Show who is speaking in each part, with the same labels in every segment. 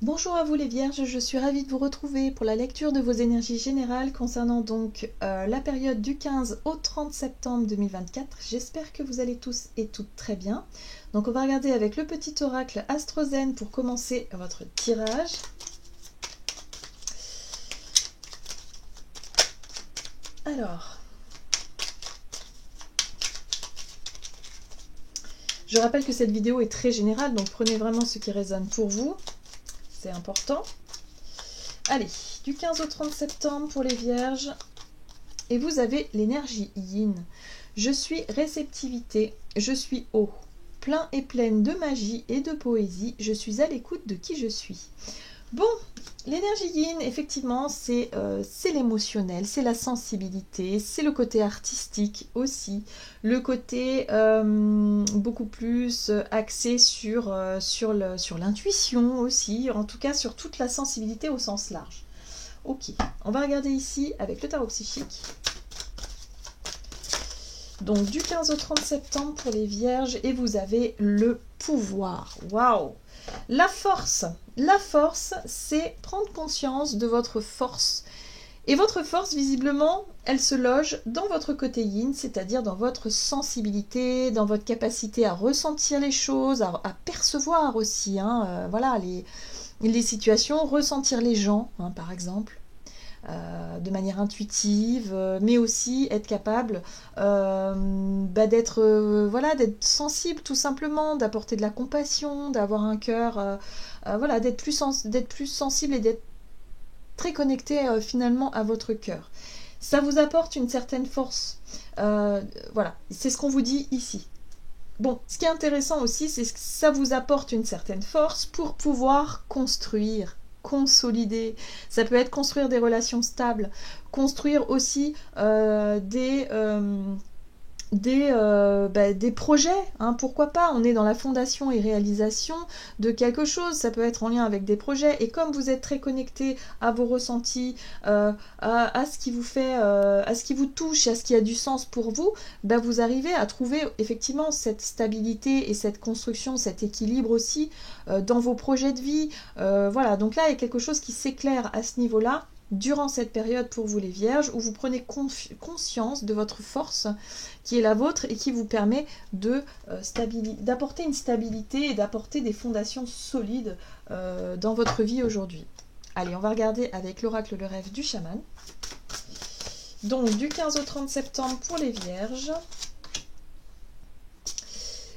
Speaker 1: Bonjour à vous les Vierges, je suis ravie de vous retrouver pour la lecture de vos énergies générales concernant donc la période du 15 au 30 septembre 2024. J'espère que vous allez tous et toutes très bien. Donc on va regarder avec le petit oracle Astrozen pour commencer votre tirage. Alors, je rappelle que cette vidéo est très générale, donc prenez vraiment ce qui résonne pour vous. C'est important. Allez, du 15 au 30 septembre pour les Vierges. Et vous avez l'énergie Yin. Je suis réceptivité, je suis eau. Plein et pleine de magie et de poésie, je suis à l'écoute de qui je suis. Bon, l'énergie Yin, effectivement, c'est l'émotionnel, c'est la sensibilité, c'est le côté artistique aussi, le côté beaucoup plus axé sur l'intuition aussi, en tout cas sur toute la sensibilité au sens large. Ok, on va regarder ici avec le tarot psychique. Donc du 15 au 30 septembre pour les Vierges et vous avez le pouvoir. Waouh! La force, c'est prendre conscience de votre force. Et votre force, visiblement, elle se loge dans votre côté yin, c'est-à-dire dans votre sensibilité, dans votre capacité à ressentir les choses, à percevoir aussi, voilà, les situations, ressentir les gens, par exemple. De manière intuitive, mais aussi être capable d'être voilà, d'être sensible tout simplement, d'apporter de la compassion, d'avoir un cœur, voilà, d'être plus sensible et d'être très connecté finalement à votre cœur. Ça vous apporte une certaine force. Voilà, c'est ce qu'on vous dit ici. Bon, ce qui est intéressant aussi, c'est que ça vous apporte une certaine force pour pouvoir construire, consolider. Ça peut être construire des relations stables, construire aussi des projets, pourquoi pas, on est dans la fondation et réalisation de quelque chose, ça peut être en lien avec des projets, et comme vous êtes très connecté à vos ressentis, à ce qui vous fait, à ce qui vous touche, à ce qui a du sens pour vous, vous arrivez à trouver effectivement cette stabilité et cette construction, cet équilibre aussi dans vos projets de vie, voilà, donc là il y a quelque chose qui s'éclaire à ce niveau-là, durant cette période pour vous les Vierges, où vous prenez conscience de votre force qui est la vôtre et qui vous permet d'apporter une stabilité et d'apporter des fondations solides dans votre vie aujourd'hui. Allez, on va regarder avec l'oracle le rêve du chaman. Donc du 15 au 30 septembre pour les Vierges.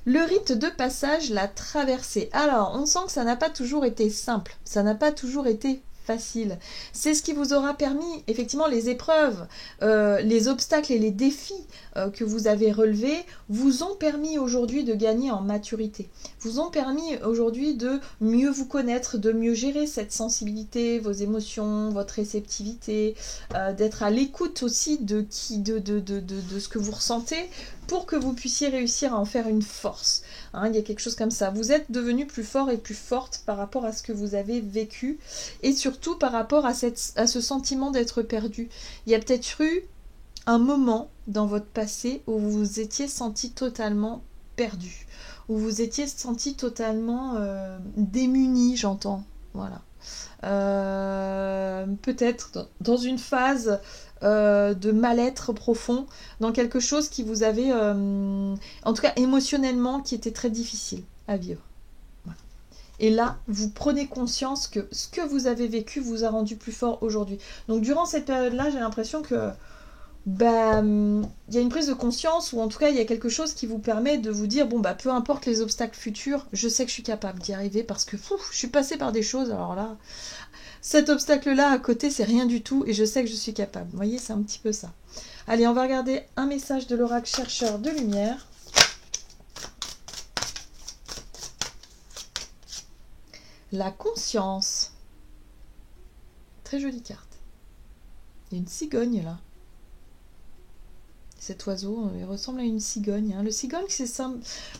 Speaker 1: Le rite de passage, la traversée. Alors, on sent que ça n'a pas toujours été simple, ça n'a pas toujours été facile. C'est ce qui vous aura permis, effectivement, les épreuves, les obstacles et les défis que vous avez relevés vous ont permis aujourd'hui de gagner en maturité, vous ont permis aujourd'hui de mieux vous connaître, de mieux gérer cette sensibilité, vos émotions, votre réceptivité, d'être à l'écoute aussi de ce que vous ressentez pour que vous puissiez réussir à en faire une force. Il y a quelque chose comme ça. Vous êtes devenu plus fort et plus forte par rapport à ce que vous avez vécu et surtout par rapport à ce sentiment d'être perdu. Il y a peut-être eu un moment dans votre passé où vous vous étiez senti totalement perdu, où vous étiez senti totalement démuni, j'entends. Voilà. Peut-être dans une phase de mal-être profond, dans quelque chose qui vous avait, en tout cas émotionnellement, qui était très difficile à vivre. Voilà. Et là, vous prenez conscience que ce que vous avez vécu vous a rendu plus fort aujourd'hui. Donc durant cette période-là, j'ai l'impression que il y a une prise de conscience, ou en tout cas il y a quelque chose qui vous permet de vous dire, peu importe les obstacles futurs, je sais que je suis capable d'y arriver parce que je suis passée par des choses, alors là, cet obstacle-là à côté, c'est rien du tout et je sais que je suis capable. Vous voyez, c'est un petit peu ça. Allez, on va regarder un message de l'oracle chercheur de lumière. La conscience. Très jolie carte. Il y a une cigogne là. Cet oiseau, il ressemble à une cigogne. Le cigogne, c'est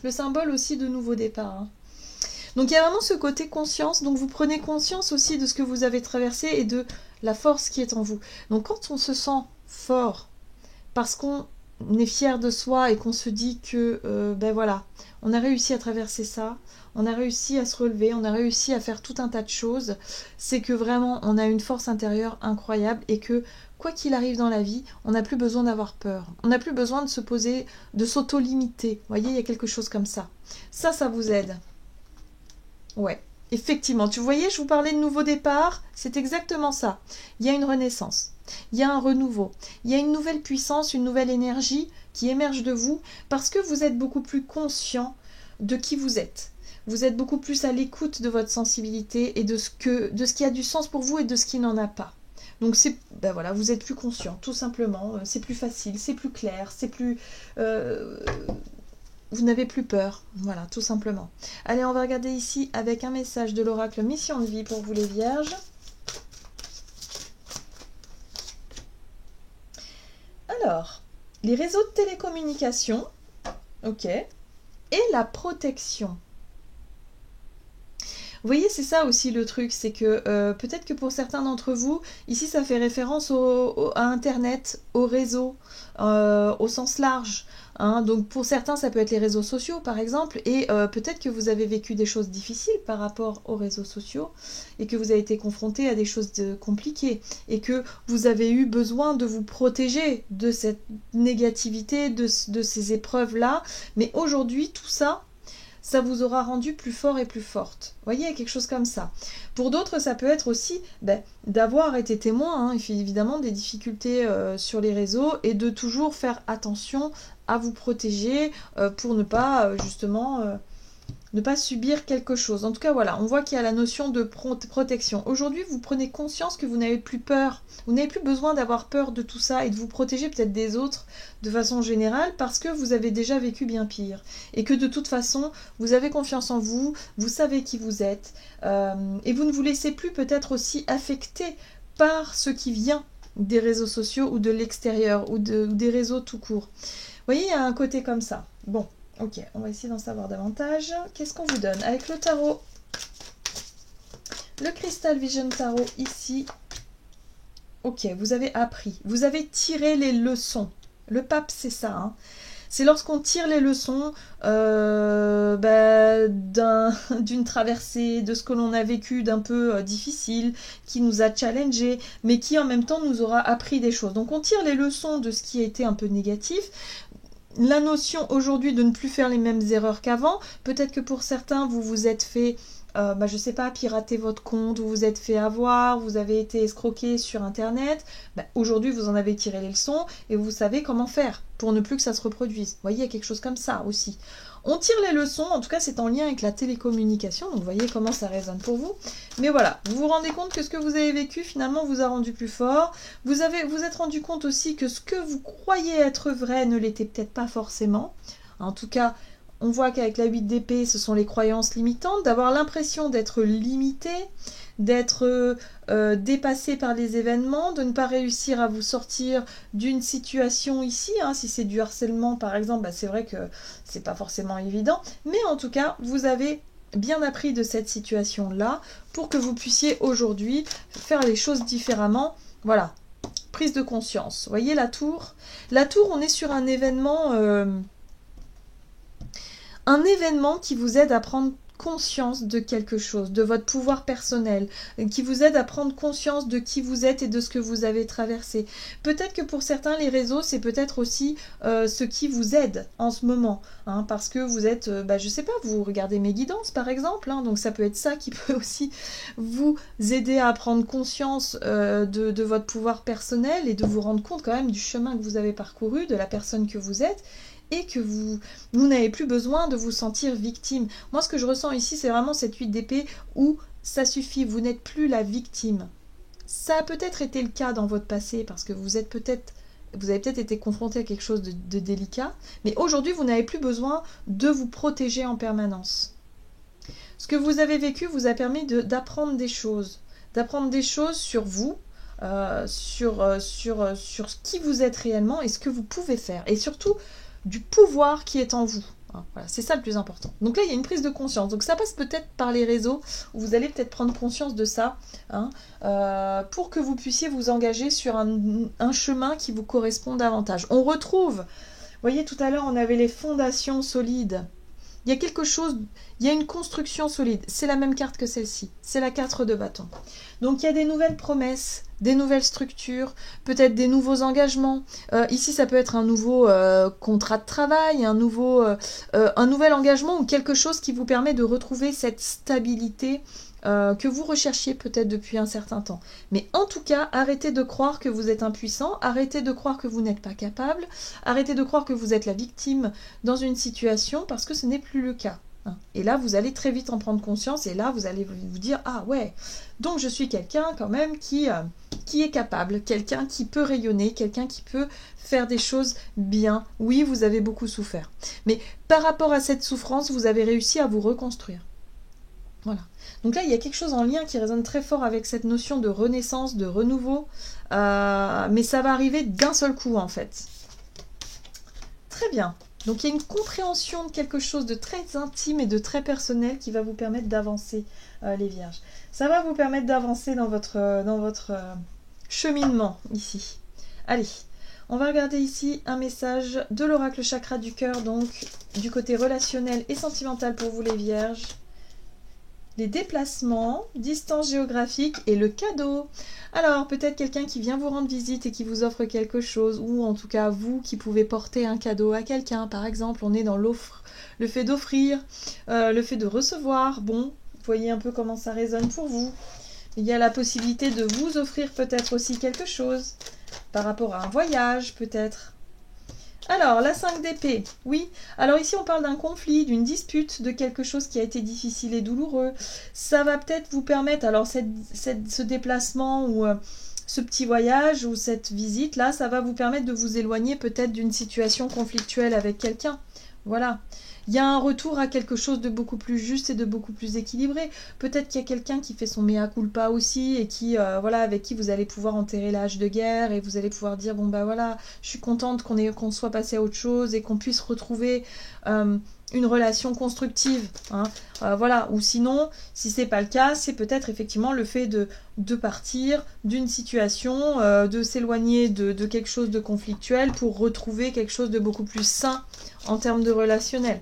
Speaker 1: le symbole aussi de nouveau départ. Donc il y a vraiment ce côté conscience, donc vous prenez conscience aussi de ce que vous avez traversé et de la force qui est en vous. Donc quand on se sent fort, parce qu'on est fier de soi et qu'on se dit que, ben voilà, on a réussi à traverser ça, on a réussi à se relever, on a réussi à faire tout un tas de choses, c'est que vraiment on a une force intérieure incroyable et que quoi qu'il arrive dans la vie, on n'a plus besoin d'avoir peur. On n'a plus besoin de se poser, de s'auto-limiter. Vous voyez, il y a quelque chose comme ça. Ça vous aide. Ouais, effectivement. Tu voyais, je vous parlais de nouveau départ, c'est exactement ça. Il y a une renaissance, il y a un renouveau, il y a une nouvelle puissance, une nouvelle énergie qui émerge de vous parce que vous êtes beaucoup plus conscient de qui vous êtes. Vous êtes beaucoup plus à l'écoute de votre sensibilité et de ce qui a du sens pour vous et de ce qui n'en a pas. Donc ben voilà, vous êtes plus conscient, tout simplement. C'est plus facile, c'est plus clair, c'est plus... vous n'avez plus peur. Voilà, tout simplement. Allez, on va regarder ici avec un message de l'oracle Mission de vie pour vous les vierges. Alors, les réseaux de télécommunication, ok, et la protection. Vous voyez, c'est ça aussi le truc, c'est que peut-être que pour certains d'entre vous, ici ça fait référence à Internet, au réseau, au sens large. Hein. Donc pour certains, ça peut être les réseaux sociaux par exemple, et peut-être que vous avez vécu des choses difficiles par rapport aux réseaux sociaux, et que vous avez été confronté à des choses compliquées, et que vous avez eu besoin de vous protéger de cette négativité, de ces épreuves-là. Mais aujourd'hui, tout ça... ça vous aura rendu plus fort et plus forte. Vous voyez, il y a quelque chose comme ça. Pour d'autres, ça peut être aussi d'avoir été témoin, hein, évidemment, des difficultés sur les réseaux et de toujours faire attention à vous protéger pour ne pas, justement, ne pas subir quelque chose. En tout cas, voilà, on voit qu'il y a la notion de protection. Aujourd'hui, vous prenez conscience que vous n'avez plus peur. Vous n'avez plus besoin d'avoir peur de tout ça et de vous protéger peut-être des autres de façon générale parce que vous avez déjà vécu bien pire. Et que de toute façon, vous avez confiance en vous, vous savez qui vous êtes et vous ne vous laissez plus peut-être aussi affecter par ce qui vient des réseaux sociaux ou de l'extérieur ou des réseaux tout court. Vous voyez, il y a un côté comme ça. Bon. Ok, on va essayer d'en savoir davantage. Qu'est-ce qu'on vous donne avec le tarot? Le Crystal Vision Tarot ici. Ok, vous avez appris. Vous avez tiré les leçons. Le pape, c'est ça. Hein. C'est lorsqu'on tire les leçons d'une traversée, de ce que l'on a vécu d'un peu difficile, qui nous a challengé, mais qui en même temps nous aura appris des choses. Donc on tire les leçons de ce qui a été un peu négatif. La notion aujourd'hui de ne plus faire les mêmes erreurs qu'avant, peut-être que pour certains vous vous êtes fait, je sais pas, pirater votre compte, vous vous êtes fait avoir, vous avez été escroqué sur internet, aujourd'hui vous en avez tiré les leçons et vous savez comment faire pour ne plus que ça se reproduise. Vous voyez, il y a quelque chose comme ça aussi. On tire les leçons, en tout cas c'est en lien avec la télécommunication, donc vous voyez comment ça résonne pour vous. Mais voilà, vous vous rendez compte que ce que vous avez vécu finalement vous a rendu plus fort. Vous êtes rendu compte aussi que ce que vous croyez être vrai ne l'était peut-être pas forcément. En tout cas, on voit qu'avec la 8 d'épée, ce sont les croyances limitantes, d'avoir l'impression d'être limité, d'être dépassé par les événements, de ne pas réussir à vous sortir d'une situation ici, hein, si c'est du harcèlement par exemple, c'est vrai que c'est pas forcément évident, mais en tout cas, vous avez bien appris de cette situation-là pour que vous puissiez aujourd'hui faire les choses différemment. Voilà, prise de conscience. Vous voyez la tour? La tour, on est sur un événement qui vous aide à prendre conscience de quelque chose, de votre pouvoir personnel, qui vous aide à prendre conscience de qui vous êtes et de ce que vous avez traversé. Peut-être que pour certains, les réseaux, c'est peut-être aussi ce qui vous aide en ce moment, hein, parce que vous êtes, je sais pas, vous regardez mes guidances par exemple, hein, donc ça peut être ça qui peut aussi vous aider à prendre conscience de votre pouvoir personnel et de vous rendre compte quand même du chemin que vous avez parcouru, de la personne que vous êtes, et que vous n'avez plus besoin de vous sentir victime. Moi, ce que je ressens ici, c'est vraiment cette 8 d'épée où ça suffit, vous n'êtes plus la victime. Ça a peut-être été le cas dans votre passé, parce que vous avez peut-être été confronté à quelque chose de délicat, mais aujourd'hui, vous n'avez plus besoin de vous protéger en permanence. Ce que vous avez vécu vous a permis d'apprendre des choses sur vous, sur qui vous êtes réellement et ce que vous pouvez faire. Et surtout, du pouvoir qui est en vous. Hein, voilà, c'est ça le plus important. Donc là, il y a une prise de conscience. Donc ça passe peut-être par les réseaux, où vous allez peut-être prendre conscience de ça, hein, pour que vous puissiez vous engager sur un chemin qui vous correspond davantage. On retrouve, vous voyez, tout à l'heure, on avait les fondations solides. Il y a quelque chose, il y a une construction solide. C'est la même carte que celle-ci. C'est la 4 de bâton. Donc il y a des nouvelles promesses, des nouvelles structures, peut-être des nouveaux engagements. Ici, ça peut être un nouveau contrat de travail, un nouvel engagement ou quelque chose qui vous permet de retrouver cette stabilité que vous recherchiez peut-être depuis un certain temps. Mais en tout cas, arrêtez de croire que vous êtes impuissant, arrêtez de croire que vous n'êtes pas capable, arrêtez de croire que vous êtes la victime dans une situation parce que ce n'est plus le cas. Hein. Et là, vous allez très vite en prendre conscience et là, vous allez vous dire « Ah ouais, donc je suis quelqu'un quand même qui est capable, quelqu'un qui peut rayonner, quelqu'un qui peut faire des choses bien. Oui, vous avez beaucoup souffert. Mais par rapport à cette souffrance, vous avez réussi à vous reconstruire. » Voilà. Donc là, il y a quelque chose en lien qui résonne très fort avec cette notion de renaissance, de renouveau, mais ça va arriver d'un seul coup en fait. Très bien. Donc il y a une compréhension de quelque chose de très intime et de très personnel qui va vous permettre d'avancer, les vierges. Ça va vous permettre d'avancer dans votre cheminement ici. Allez, on va regarder ici un message de l'oracle chakra du cœur, donc du côté relationnel et sentimental pour vous les vierges. Les déplacements, distance géographique et le cadeau. Alors, peut-être quelqu'un qui vient vous rendre visite et qui vous offre quelque chose, ou en tout cas, vous qui pouvez porter un cadeau à quelqu'un. Par exemple, on est dans l'offre, le fait d'offrir, le fait de recevoir. Bon, vous voyez un peu comment ça résonne pour vous. Il y a la possibilité de vous offrir peut-être aussi quelque chose, par rapport à un voyage, peut-être. Alors, la 5 d'épée, oui. Alors ici, on parle d'un conflit, d'une dispute, de quelque chose qui a été difficile et douloureux. Ça va peut-être vous permettre, alors ce déplacement ou ce petit voyage ou cette visite-là, ça va vous permettre de vous éloigner peut-être d'une situation conflictuelle avec quelqu'un. Voilà. Il y a un retour à quelque chose de beaucoup plus juste et de beaucoup plus équilibré. Peut-être qu'il y a quelqu'un qui fait son mea culpa aussi et qui, voilà, avec qui vous allez pouvoir enterrer l'âge de guerre et vous allez pouvoir dire bon bah voilà, je suis contente qu'on soit passé à autre chose et qu'on puisse retrouver une relation constructive. Hein. Voilà. Ou sinon, si c'est pas le cas, c'est peut-être effectivement le fait de partir d'une situation, de s'éloigner de quelque chose de conflictuel pour retrouver quelque chose de beaucoup plus sain en termes de relationnel.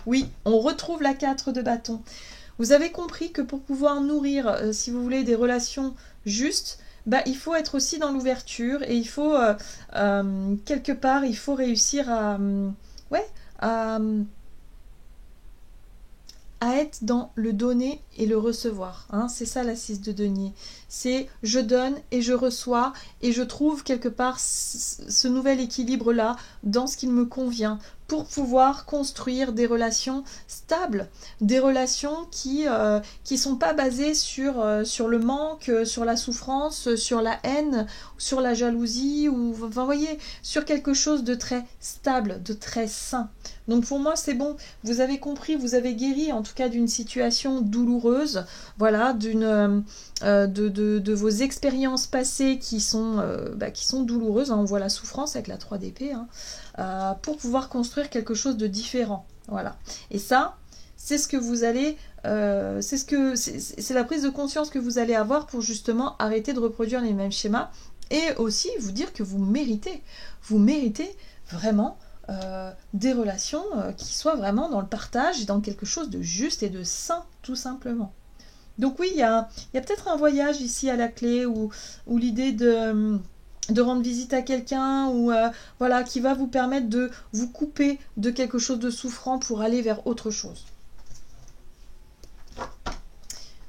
Speaker 1: Oui, on retrouve la 4 de bâton. Vous avez compris que pour pouvoir nourrir, si vous voulez, des relations justes, bah, il faut être aussi dans l'ouverture et il faut, quelque part, il faut réussir à être dans le donner et le recevoir. Hein. C'est ça la 6 de denier. C'est je donne et je reçois et je trouve quelque part ce nouvel équilibre-là dans ce qui me convient pour pouvoir construire des relations stables, des relations qui sont pas basées sur le manque, sur la souffrance, sur la haine, sur la jalousie, ou enfin, vous voyez, sur quelque chose de très stable, de très sain. Donc pour moi c'est bon, vous avez compris, vous avez guéri en tout cas d'une situation douloureuse, voilà, de vos expériences passées qui sont douloureuses, hein, on voit la souffrance avec la 3 d'épée, hein, pour pouvoir construire quelque chose de différent, voilà. Et ça, c'est ce que vous allez, c'est la prise de conscience que vous allez avoir pour justement arrêter de reproduire les mêmes schémas et aussi vous dire que vous méritez vraiment des relations qui soient vraiment dans le partage et dans quelque chose de juste et de sain, tout simplement. Donc oui, il y a peut-être un voyage ici à la clé ou l'idée de rendre visite à quelqu'un ou voilà, qui va vous permettre de vous couper de quelque chose de souffrant pour aller vers autre chose.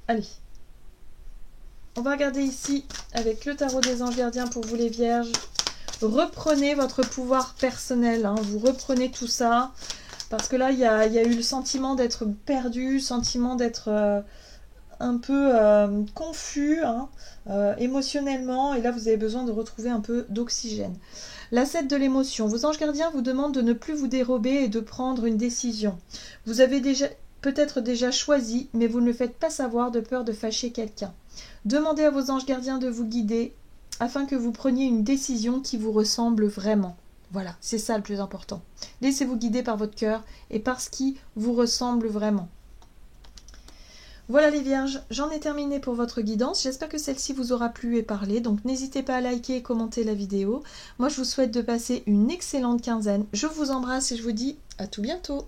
Speaker 1: Allez. On va regarder ici avec le tarot des anges gardiens pour vous les vierges. Reprenez votre pouvoir personnel, hein, vous reprenez tout ça, parce que là, il y a eu le sentiment d'être perdu, sentiment d'être un peu confus, hein, émotionnellement, et là, vous avez besoin de retrouver un peu d'oxygène. La 7 de l'émotion. Vos anges gardiens vous demandent de ne plus vous dérober et de prendre une décision. Vous avez peut-être déjà choisi, mais vous ne le faites pas savoir de peur de fâcher quelqu'un. Demandez à vos anges gardiens de vous guider afin que vous preniez une décision qui vous ressemble vraiment. Voilà, c'est ça le plus important. Laissez-vous guider par votre cœur et par ce qui vous ressemble vraiment. Voilà les vierges, j'en ai terminé pour votre guidance. J'espère que celle-ci vous aura plu et parlé. Donc n'hésitez pas à liker et commenter la vidéo. Moi je vous souhaite de passer une excellente quinzaine. Je vous embrasse et je vous dis à tout bientôt.